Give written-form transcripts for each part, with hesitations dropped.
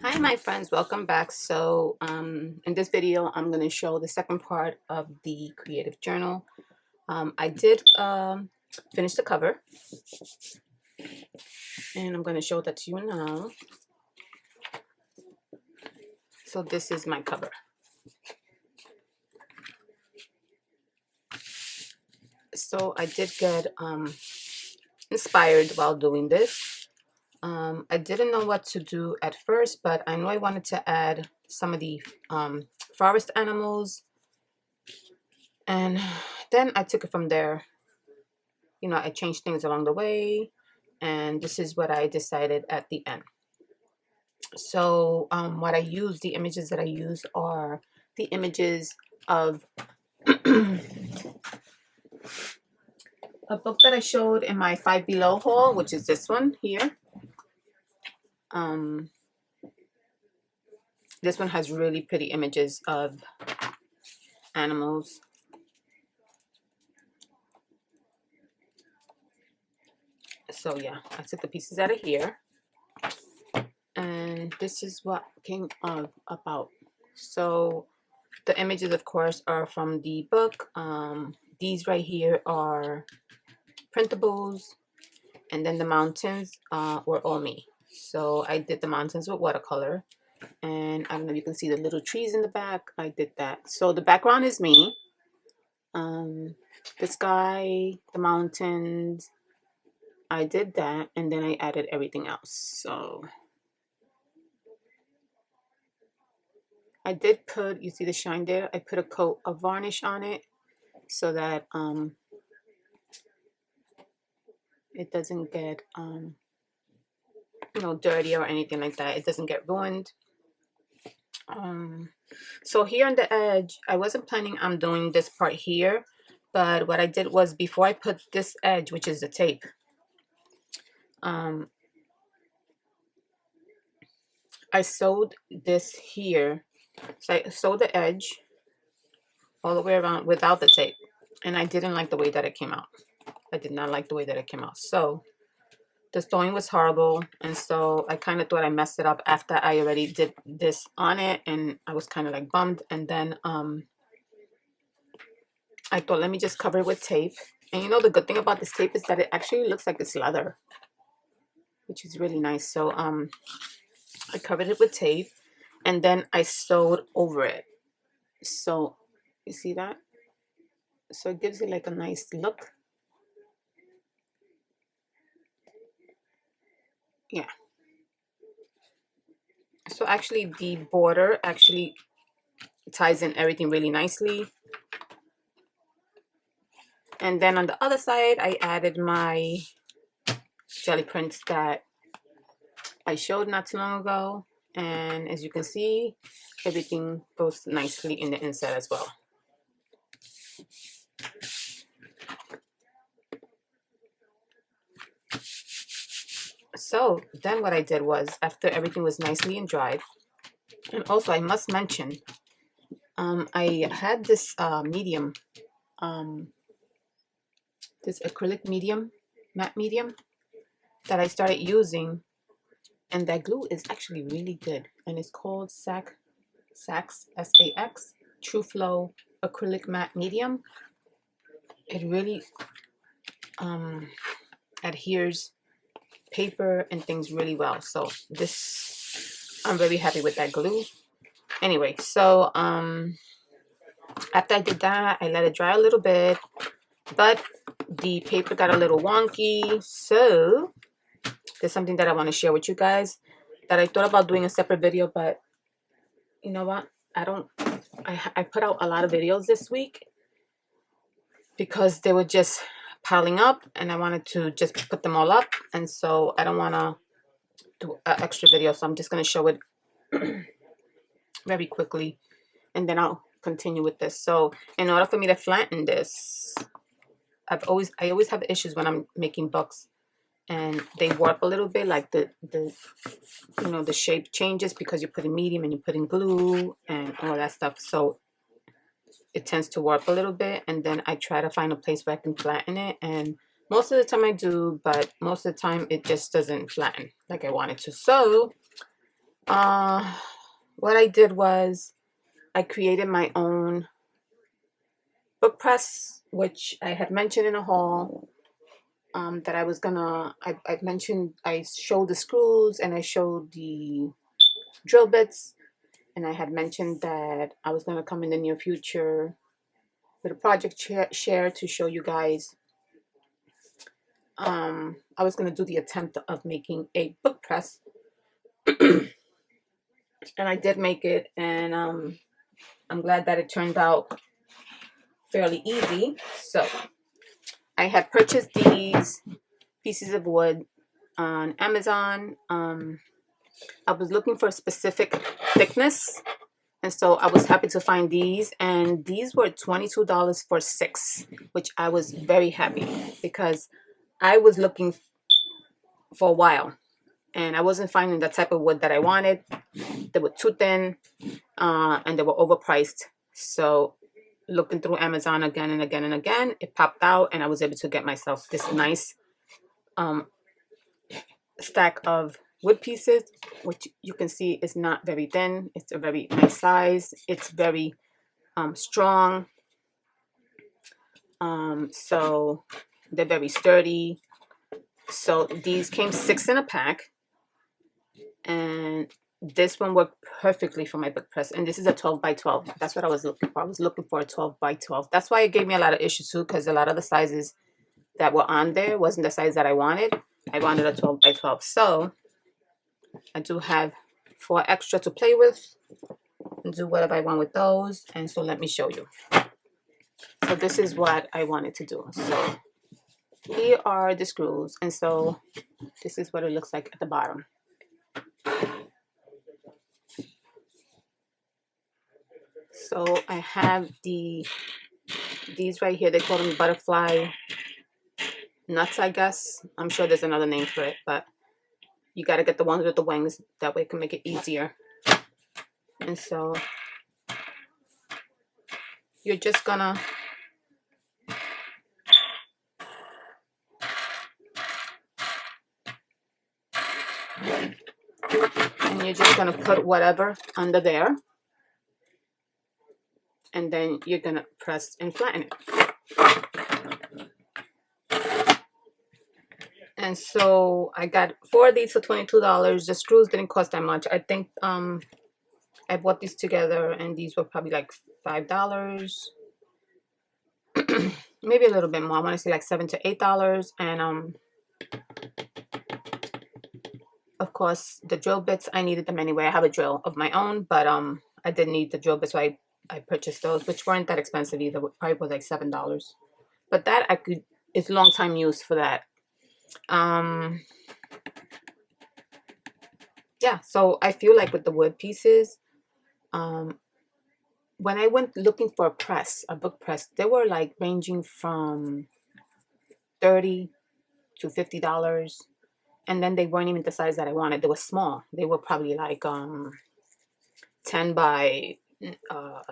Hi my friends, welcome back. So in this video I'm going to show the second part of the creative journal. I did finish the cover and I'm going to show that to you now. So this is my cover. So I did get inspired while doing this. I didn't know what to do at first, but I know I wanted to add some of the forest animals, and then I took it from there. You know, I changed things along the way, and this is what I decided at the end. So what I use, the images that I use are the images of a book that I showed in my Five Below haul, which is this one here. This one has really pretty images of animals. So yeah, I took the pieces out of here, and this is what came about. So the images, of course, are from the book. These right here are printables, and then the mountains were all me. So I did the mountains with watercolor, and I don't know if you can see the little trees in the back. I did that. So the background is me, the sky, the mountains. I did that, and then I added everything else. So I did put, you see the shine there, I put a coat of varnish on it so that it doesn't get you know, dirty or anything like that. It doesn't get ruined. So here on the edge, I wasn't planning on doing this part here, but what I did was, before I put this edge, which is the tape, I sewed this here. So I sewed the edge all the way around without the tape, and I didn't like the way that it came out. I did not like the way that it came out. So the sewing was horrible, and so I kind of thought I messed it up after I already did this on it, and I was kind of like bummed. And then I thought, let me just cover it with tape. And you know, the good thing about this tape is that it actually looks like it's leather, which is really nice. So I covered it with tape, and then I sewed over it. So you see that? So it gives it like a nice look. Yeah. So actually the border actually ties in everything really nicely. And then on the other side, I added my jelly prints that I showed not too long ago. And as you can see, everything goes nicely in the inside as well. So then what I did was, after everything was nicely and dried, and also I must mention, I had this medium, this acrylic medium, matte medium, that I started using, and that glue is actually really good, and it's called Sax, S-A-X, True Flow Acrylic Matte Medium. It really adheres paper and things really well. So this, I'm very happy with that glue. Anyway, so after I did that, I let it dry a little bit, but the paper got a little wonky. So there's something that I want to share with you guys that I thought about doing a separate video, but you know what? I put out a lot of videos this week because they were just piling up, and I wanted to just put them all up, and so I don't want to do an extra video, so I'm just going to show it very quickly, and then I'll continue with this. So in order for me to flatten this, I always have issues when I'm making books and they warp a little bit, like the you know, the shape changes because you're putting medium and you're putting glue and all that stuff. So it tends to warp a little bit, and then I try to find a place where I can flatten it, and most of the time I do, but most of the time it just doesn't flatten like I want it to. So What I did was I created my own book press, which I had mentioned in a haul. That I was gonna, I mentioned, I showed the screws and I showed the drill bits, and I had mentioned that I was gonna come in the near future with a project share to show you guys. I was gonna do the attempt of making a book press, and I did make it, and I'm glad that it turned out fairly easy. So I had purchased these pieces of wood on Amazon. I was looking for a specific thickness, and so I was happy to find these, and these were $22 for 6, which I was very happy because I was looking for a while and I wasn't finding the type of wood that I wanted. They were too thin, and they were overpriced. So looking through Amazon again and again and again, it popped out and I was able to get myself this nice stack of wood pieces, which you can see is not very thin. It's a very nice size. It's very strong. So they're very sturdy. So these came 6 in a pack, and this one worked perfectly for my book press. And this is a 12 by 12. That's what I was looking for. I was looking for a 12 by 12. That's why it gave me a lot of issues too, because a lot of the sizes that were on there wasn't the size that I wanted. I wanted a 12 by 12. So I do have 4 extra to play with and do whatever I want with those. And so let me show you. So this is what I wanted to do. So here are the screws, and so this is what it looks like at the bottom. So I have these right here. They call them butterfly nuts, I guess. I'm sure there's another name for it, but you got to get the ones with the wings. That way it can make it easier. And so you're just gonna put whatever under there, and then you're gonna press and flatten it. And so I got 4 of these for $22. The screws didn't cost that much. I think I bought these together, and these were probably like $5. Maybe a little bit more. I want to say like $7 to $8. And of course, the drill bits, I needed them anyway. I have a drill of my own, but I didn't need the drill bits, so I purchased those, which weren't that expensive either. Probably was like $7. But that it's long time use for that. Yeah, so I feel like with the wood pieces, when I went looking for a book press, they were like ranging from $30 to $50. And then they weren't even the size that I wanted. They were small. They were probably like 10 by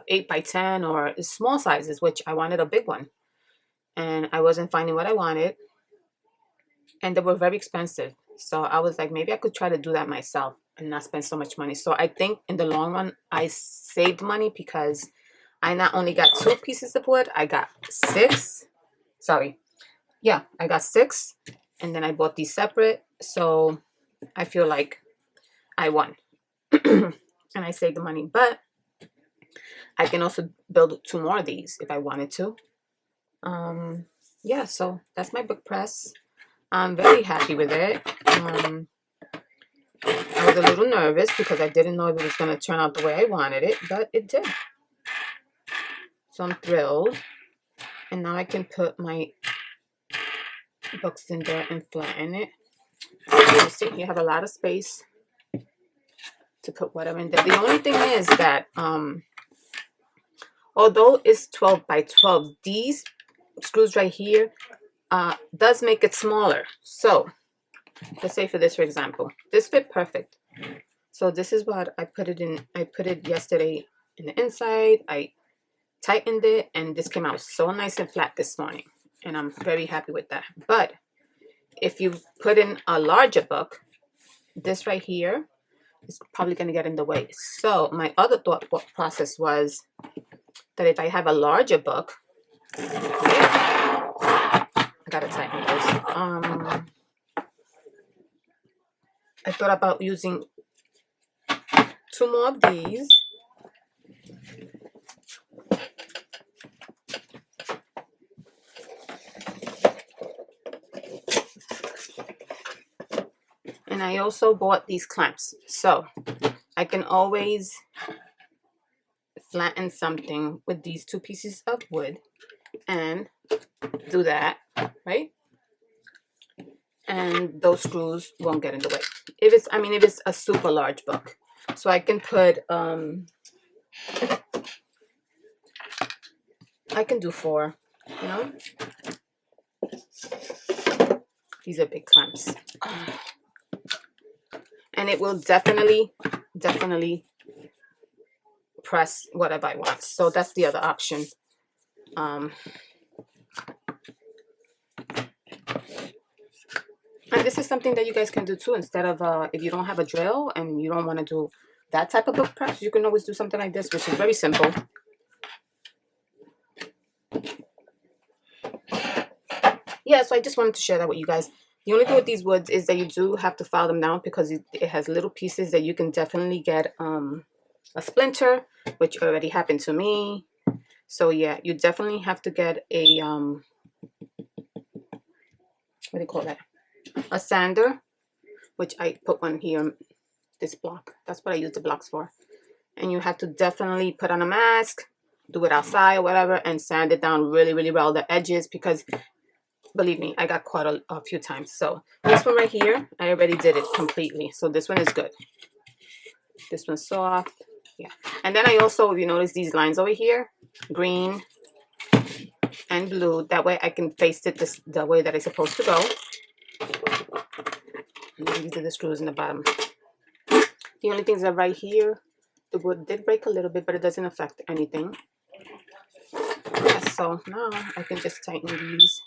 8 by 10 or small sizes, which I wanted a big one. And I wasn't finding what I wanted. And they were very expensive. So I was like, maybe I could try to do that myself and not spend so much money. So I think in the long run, I saved money because I not only got 2 pieces of wood, I got 6. Sorry. Yeah, I got 6. And then I bought these separate. So I feel like I won. And I saved the money. But I can also build 2 more of these if I wanted to. Yeah, so that's my book press. I'm very happy with it. I was a little nervous because I didn't know if it was going to turn out the way I wanted it, but it did. So I'm thrilled. And now I can put my books in there and flatten it. You see, you have a lot of space to put whatever in there. The only thing is that although it's 12 by 12, these screws right here does make it smaller. So let's say for this, for example, this fit perfect. So this is what I put it in. I put it yesterday in the inside. I tightened it, and this came out so nice and flat this morning, and I'm very happy with that. But if you put in a larger book, this right here, it's probably going to get in the way. So my other thought process was that if I have a larger book, I gotta tighten this. I thought about using 2 more of these. And I also bought these clamps, so I can always flatten something with these 2 pieces of wood and do that, right? And those screws won't get in the way. If it's, I mean, if it's a super large book, so I can put I can do 4, you know. These are big clamps, and it will definitely press whatever I want. So that's the other option. And this is something that you guys can do too. Instead of if you don't have a drill and you don't want to do that type of book press, you can always do something like this, which is very simple. Yeah, so I just wanted to share that with you guys. The only thing with these woods is that you do have to file them down because it has little pieces that you can definitely get a splinter, which already happened to me. So yeah, you definitely have to get a what do you call that? A sander, which I put one here, this block. That's what I use the blocks for. And you have to definitely put on a mask, do it outside or whatever, and sand it down really, really well, the edges, because believe me, I got caught a few times. So this one right here, I already did it completely. So this one is good. This one's soft. Yeah. And then I also, if you notice these lines over here, green and blue, that way I can face it the way that it's supposed to go. And these are the screws in the bottom. The only things are right here. The wood did break a little bit, but it doesn't affect anything. Yeah, so now I can just tighten these.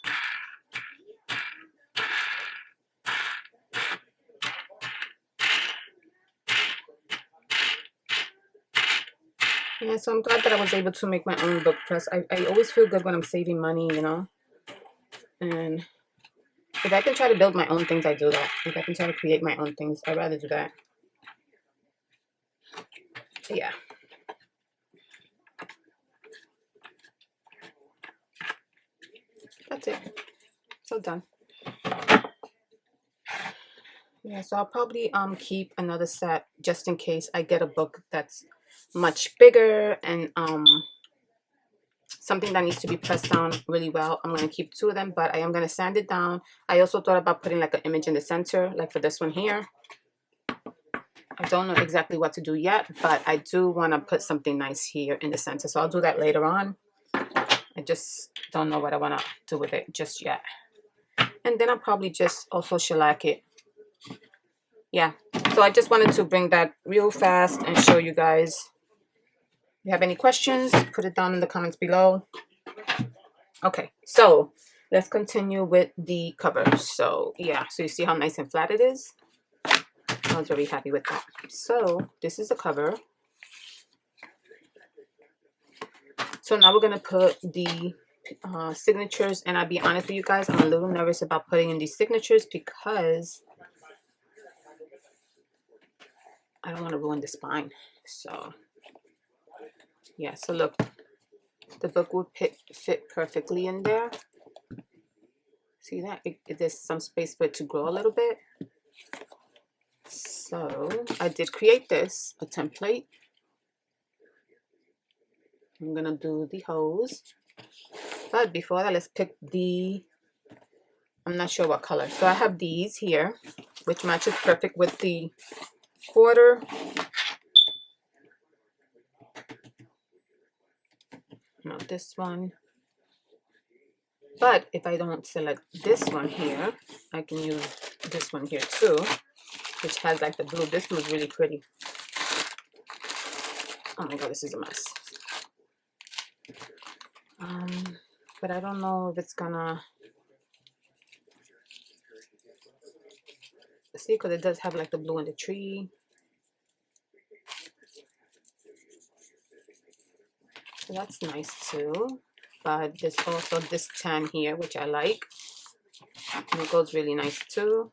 Yeah, so I'm glad that I was able to make my own book press. I always feel good when I'm saving money, you know. And if I can try to build my own things, I do that. If I can try to create my own things, I'd rather do that. Yeah. That's it. So done. Yeah, so I'll probably keep another set just in case I get a book that's much bigger and something that needs to be pressed down really well. I'm going to keep 2 of them, but I am going to sand it down. I also thought about putting like an image in the center, like for this one here. I don't know exactly what to do yet, but I do want to put something nice here in the center. So I'll do that later on. I just don't know what I want to do with it just yet. And then I'll probably just also shellac it. Yeah, so I just wanted to bring that real fast and show you guys. If you have any questions, put it down in the comments below. Okay, so let's continue with the cover. So yeah, so you see how nice and flat it is? I was very happy with that. So this is the cover. So now we're going to put the signatures, and I'll be honest with you guys, I'm a little nervous about putting in these signatures because I don't want to ruin the spine. So yeah, so look, the book would fit perfectly in there. See that? There's some space for it to grow a little bit. So I did create this, a template. I'm gonna do the hose, but before that, let's pick the, I'm not sure what color. So I have these here, which matches perfect with the quarter. Not this one. But if I don't select this one here, I can use this one here too, which has like the blue. This was really pretty. Oh my god, this is a mess. But I don't know if it's gonna, see, because it does have like the blue in the tree. So that's nice too. But there's also this tan here, which I like. And it goes really nice too.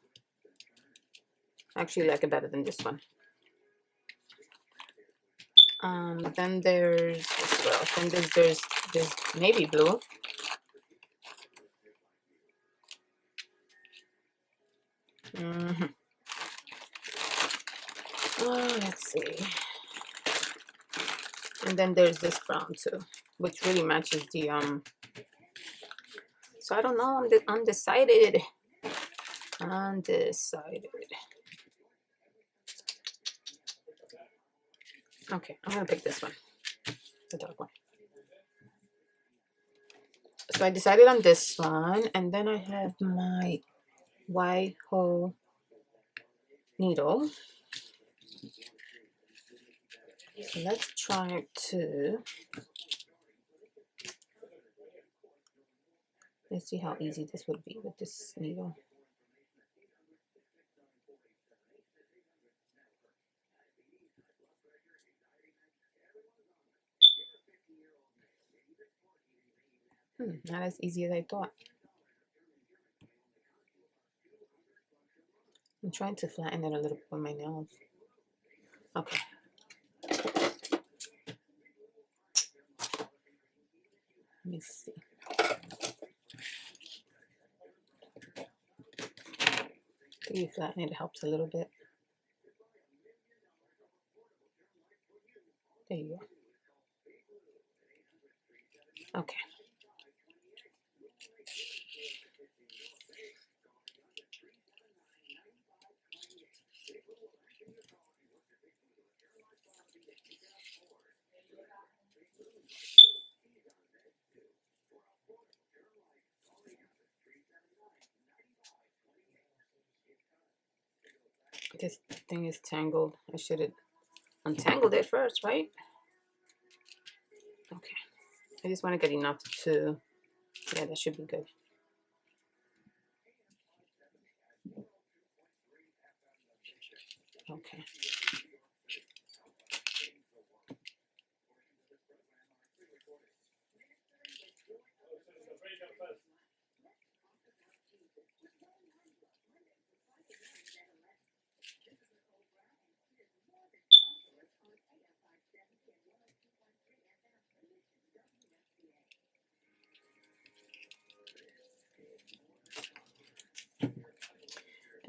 I actually like it better than this one. Then there's this well. Then there's navy blue. Let's see. And then there's this brown too, which really matches the So I don't know. I'm undecided. Undecided. Okay, I'm gonna pick this one, the dark one. So I decided on this one, and then I have my white hole needle. So let's try to. Let's see how easy this would be with this needle. Not as easy as I thought. I'm trying to flatten it a little bit with my nails. Okay. Let me see. Can you flatten it? It helps a little bit. There you go. Okay. This thing is tangled. I should have untangled it first, right? Okay. I just want to get enough to, yeah, that should be good. Okay.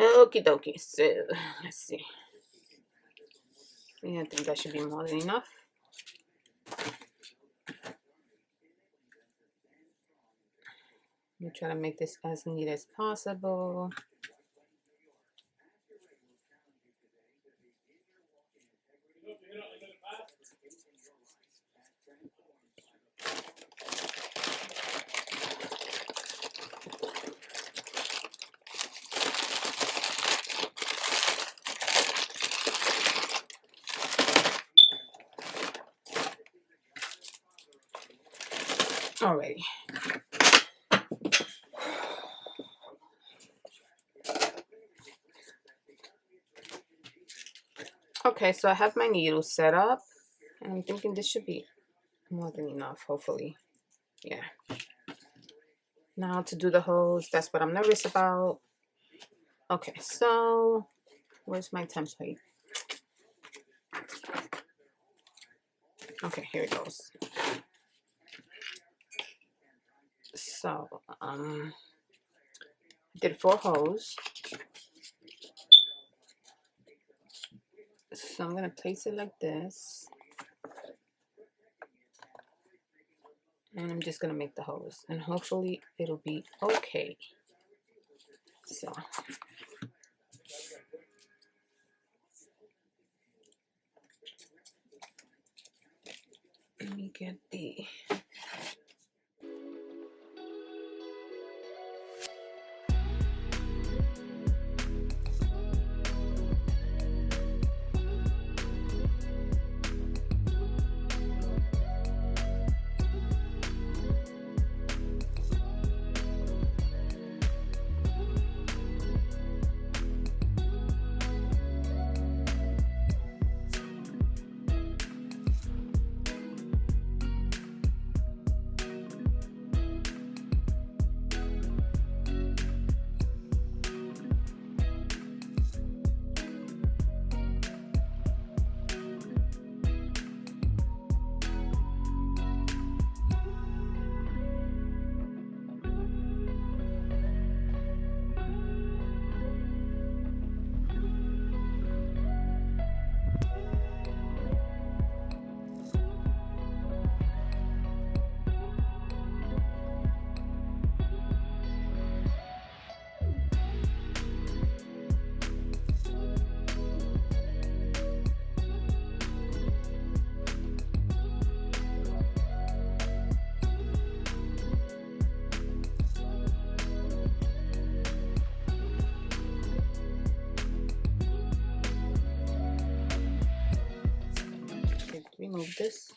Okie dokie. So let's see. Yeah, I think that should be more than enough. Let me try to make this as neat as possible. Alrighty. Okay, so I have my needle set up, and I'm thinking this should be more than enough, hopefully. Yeah. Now to do the hose, that's what I'm nervous about. Okay, so where's my template? Okay, here it goes. So, did 4 holes. So I'm gonna place it like this. And I'm just gonna make the hose, and hopefully it'll be okay. So let me get the remove this.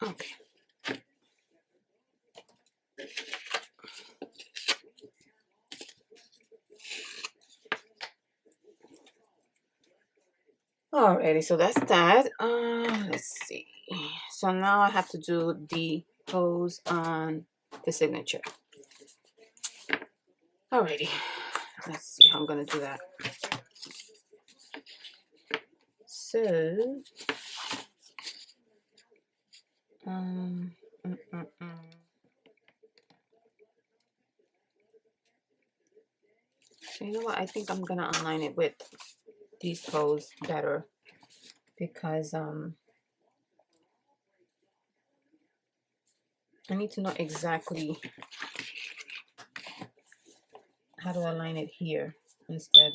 Okay. Alrighty, so that's that. Let's see. So now I have to do the pose on the signature. Alrighty, let's see how I'm gonna do that. So, So you know what? I think I'm gonna align it with these pose better because I need to know exactly how to align it here instead.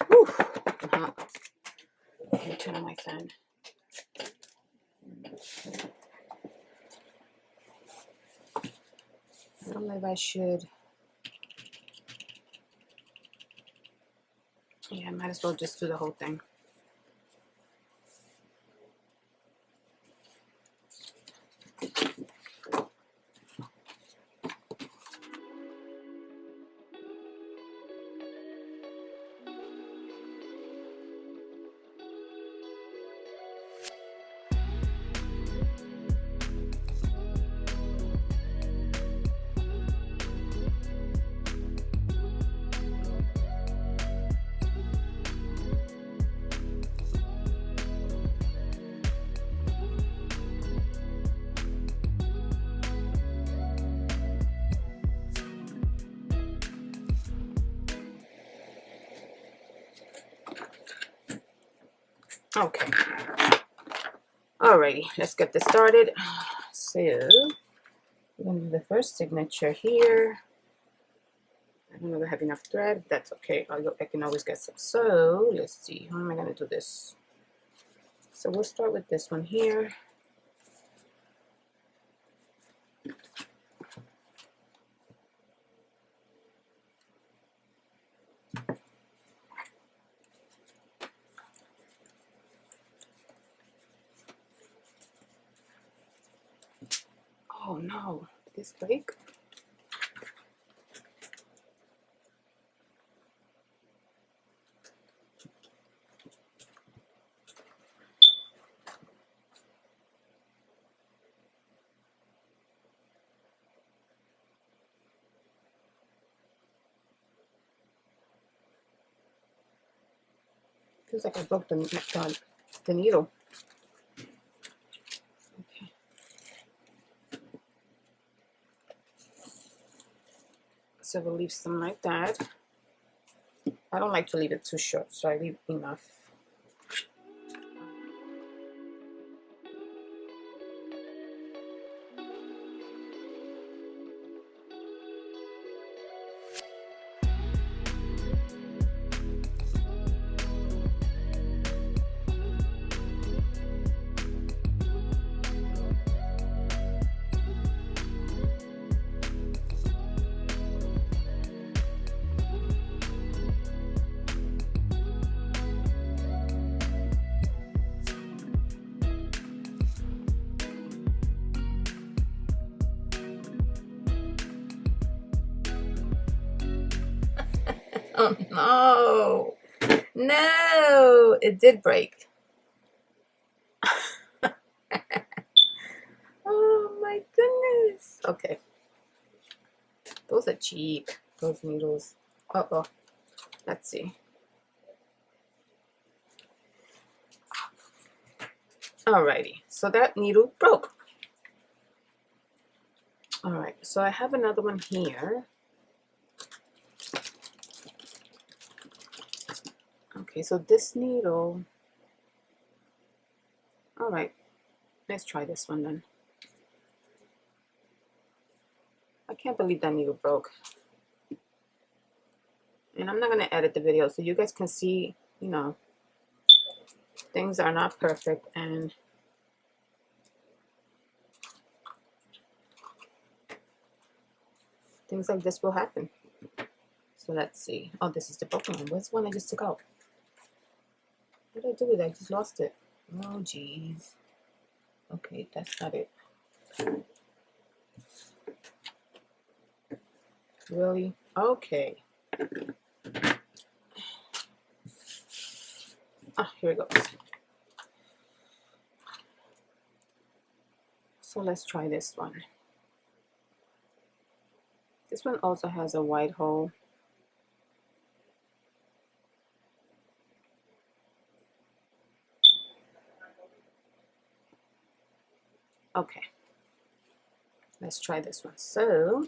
Whew. Let me turn on my fan. I don't know if I should. Yeah, I might as well just do the whole thing. Okay. Alrighty, let's get this started. So, we're going to do the first signature here. I don't know if I have enough thread. That's okay. I can always get some. So, let's see. How am I going to do this? So, we'll start with this one here. Oh no, did this break? Feels like I broke the needle. Okay. So we'll leave some like that. I don't like to leave it too short, so I leave enough. Oh no. No, it did break. Oh my goodness. Okay. Those are cheap, those needles. Uh-oh. Let's see. Alrighty. So that needle broke. Alright. So I have another one here. Okay. So this needle. Alright. Let's try this one then. I can't believe that needle broke. And I'm not going to edit the video so you guys can see, you know, things are not perfect and things like this will happen. So let's see. Oh, this is the broken one. Where's the one I just took out? What did I do with it? I just lost it. Oh, jeez. Okay, that's not it. Really? Okay. Ah, here it goes. So let's try this one. This one also has a white hole. Okay. Let's try this one. So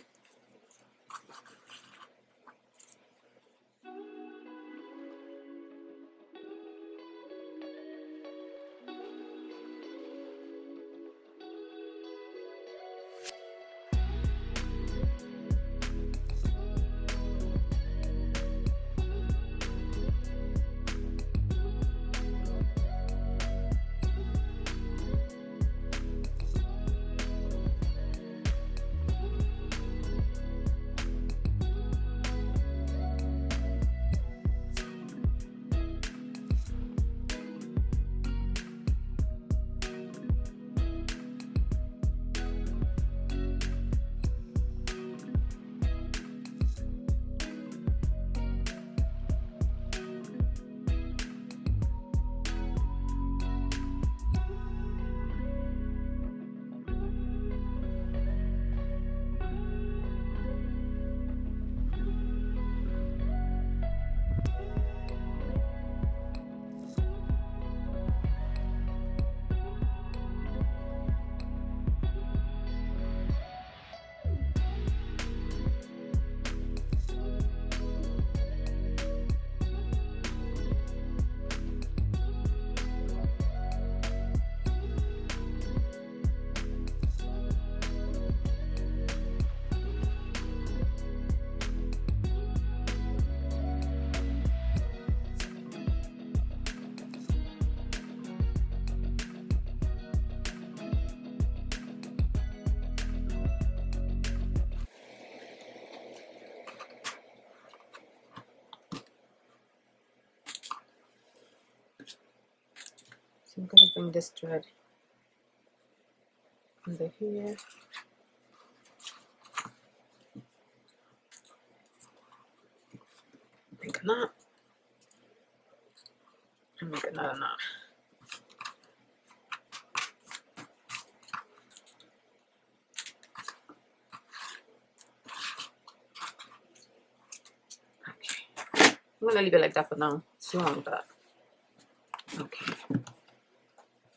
I'm going to bring this thread under here. Make a knot. And make another knot. Okay. I'm going to leave it like that for now. It's too long, but okay.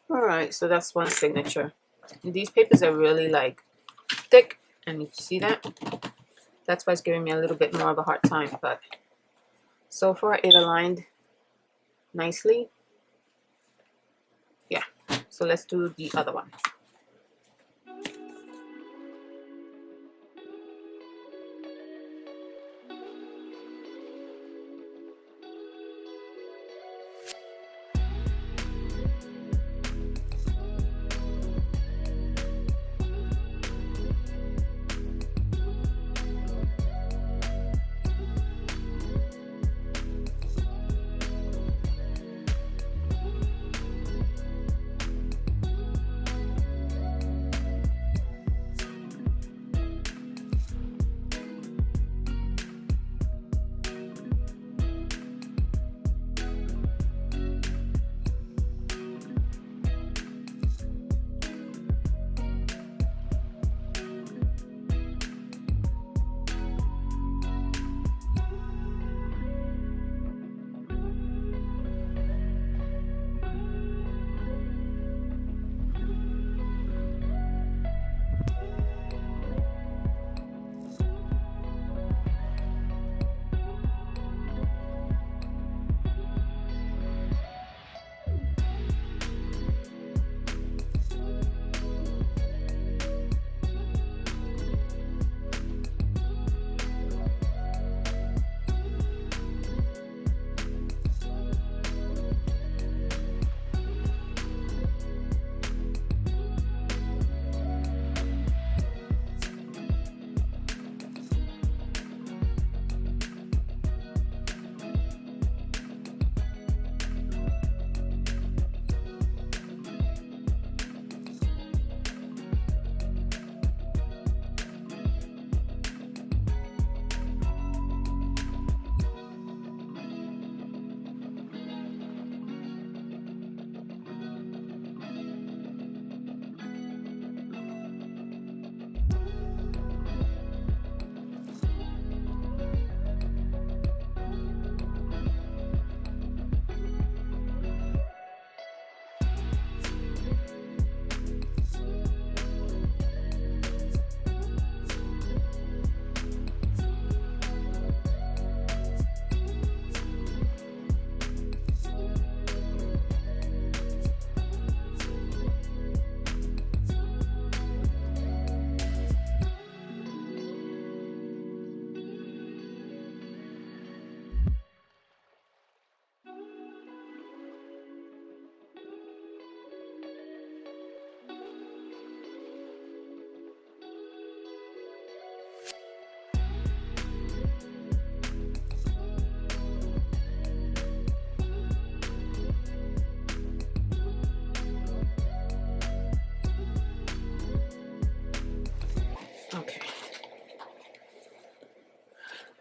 Alright, so that's one signature. And these papers are really like thick, and you see that? That's why it's giving me a little bit more of a hard time, but so far it aligned nicely. Yeah, so let's do the other one.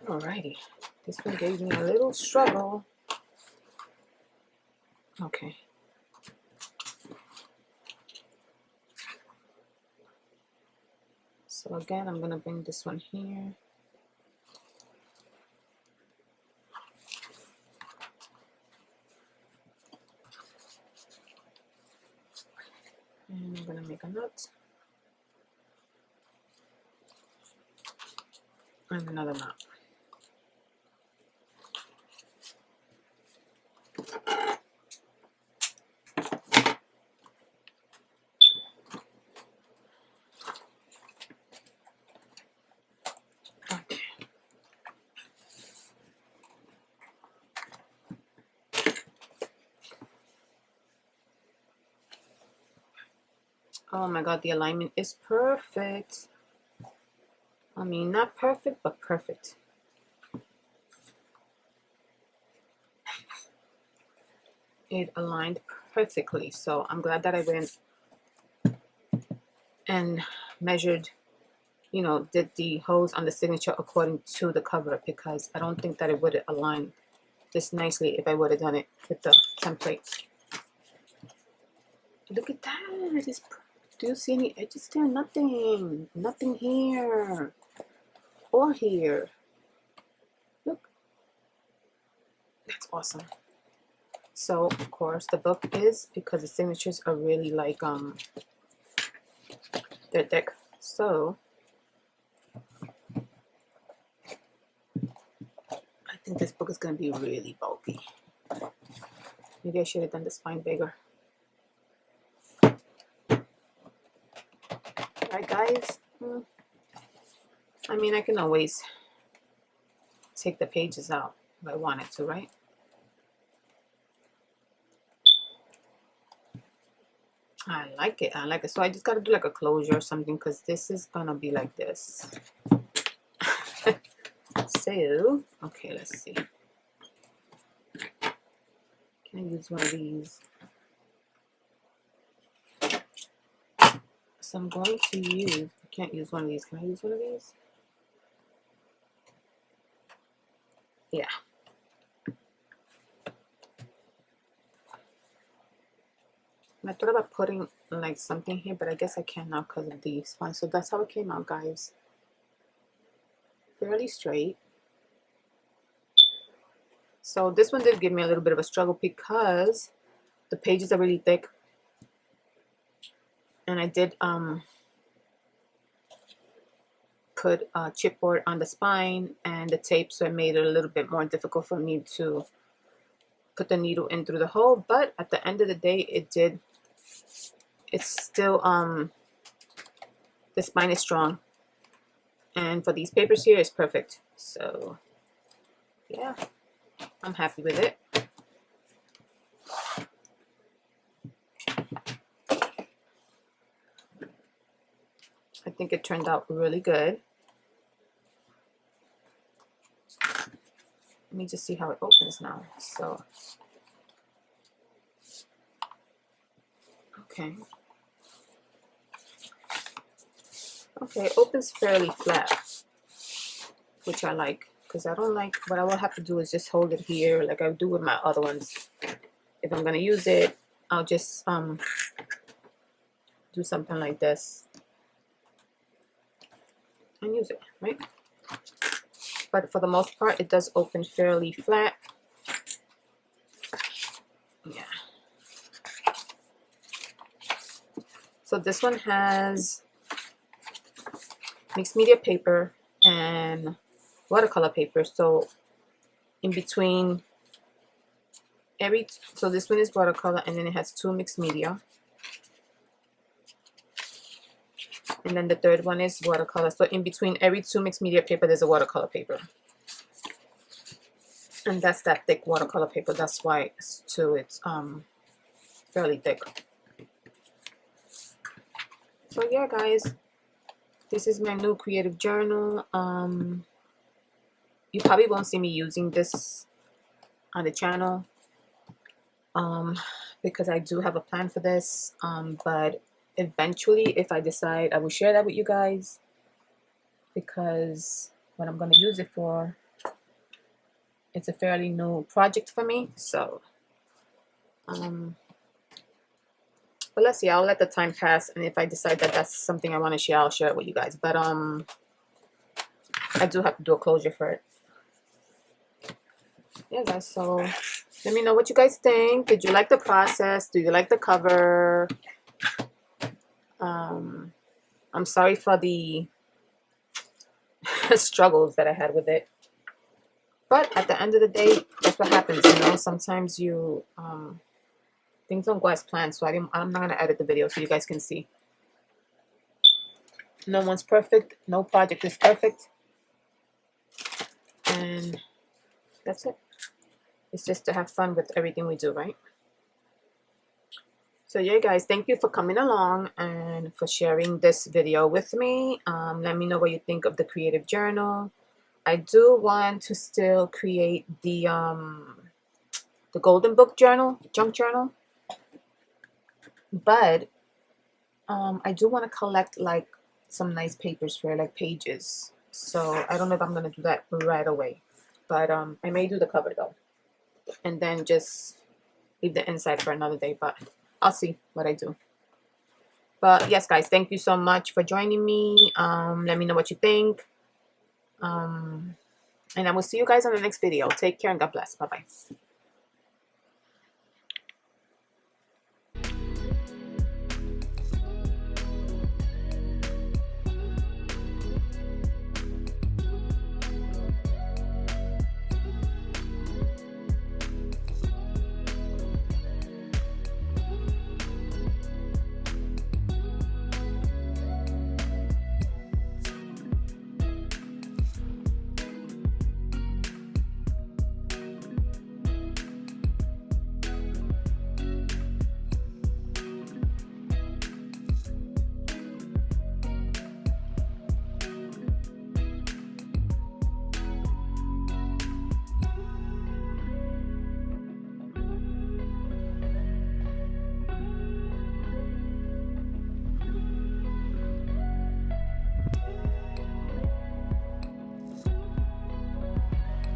Alrighty, this one gave me a little struggle. Okay. So again, I'm gonna bring this one here. And I'm gonna make a knot. And another knot. Okay. Oh my god, the alignment is perfect. I mean, not perfect, but perfect. It aligned perfectly, so I'm glad that I went and measured, you know, did the holes on the signature according to the cover, because I don't think that it would have aligned this nicely if I would have done it with the template. Look at that. It's, do you see any edges there? Nothing. Nothing here or here. Look. That's awesome. So, of course, the book is, because the signatures are really like, they're thick. So, I think this book is going to be really bulky. Maybe I should have done the spine bigger. Right, guys? I mean, I can always take the pages out if I wanted to, right? I like it. I like it. So I just got to do like a closure or something, because this is going to be like this. So, okay, let's see. Can I use one of these? So I'm going to use, I can't use one of these. Can I use one of these? Yeah. I thought about putting like something here, but I guess I can't now because of the spine. So that's how it came out, guys. Fairly straight. So this one did give me a little bit of a struggle because the pages are really thick. And I did put chipboard on the spine and the tape, so it made it a little bit more difficult for me to put the needle in through the hole. But at the end of the day, it's still the spine is strong, and for these papers here, it's perfect. So yeah, I'm happy with it. I think it turned out really good. Let me just see how it opens now. So, okay. Okay, it opens fairly flat, which I like, because I don't like, what I will have to do is just hold it here like I do with my other ones. If I'm going to use it, I'll just do something like this and use it, right? But for the most part, it does open fairly flat. Yeah. So this one has mixed media paper and watercolor paper. So in between so this one is watercolor, and then it has 2 mixed media. And then the third one is watercolor. So in between every 2 mixed media paper, there's a watercolor paper. And that's that thick watercolor paper. That's why it's fairly thick. So yeah, guys, this is my new creative journal. You probably won't see me using this on the channel, because I do have a plan for this. But eventually, if I decide, I will share that with you guys, because what I'm going to use it for it's a fairly new project for me. So but let's see, I'll let the time pass, and if I decide that that's something I want to share, I'll share it with you guys. But I do have to do a closure for it. Yeah, guys, so let me know what you guys think. Did you like the process? Do you like the cover? I'm sorry for the struggles that I had with it, but at the end of the day, that's what happens, you know. Sometimes you things don't go as planned, so I'm not gonna edit the video so you guys can see. No one's perfect, no project is perfect, and that's it. It's just to have fun with everything we do, right? So yeah, guys, thank you for coming along and for sharing this video with me. Let me know what you think of the creative journal. I do want to still create the golden book journal, junk journal, but I do want to collect like some nice papers for like pages. So I don't know if I'm gonna do that right away, but I may do the cover though, and then just leave the inside for another day. But I'll see what I do. But yes, guys, thank you so much for joining me. Let me know what you think. And I will see you guys on the next video. Take care and God bless. Bye bye.